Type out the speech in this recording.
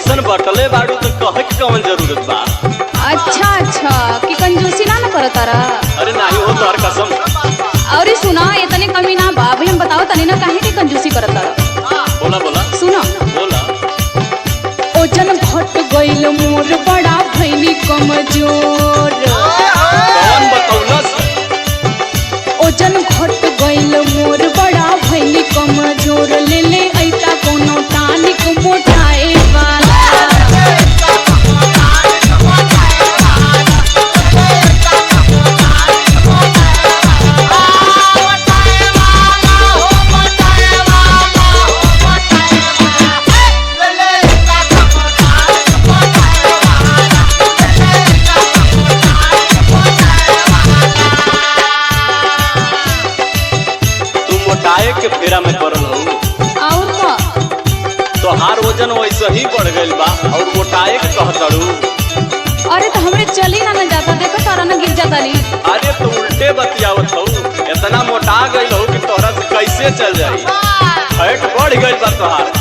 ऐसन बटले बाड़ू तो कहे के कौन जरूरत बा। अच्छा कि कंजूसी ना करत तारा। अरे नहीं हो तोहर कसम। और सुना इतने कमी ना बा भाई, हम बताओ तनी ना काहे के कंजूसी करत तारा। बोला बोला सुना बोला। ओजन घट गइल मोर बड़ा भइली कमजोर। कौन बतौलस? ओजन घट गइल मोर बड़ा भइली कमजोर। ले ले ऐता कोनो टानिक मोटाए वाला। के फेरा में पड़ल हो और का तोहार वजन वैसे ही बढ़ गइल बा और मोटाए के कहतड़ू। अरे तो हमरे चली ना जाता, देखो तारा ना गिर जाता ली। अरे तो उल्टे बतियावत हो, इतना मोटा गइल हो कि तोहरा से कैसे चल जाई। फैट बढ़ गइल बा तोहार।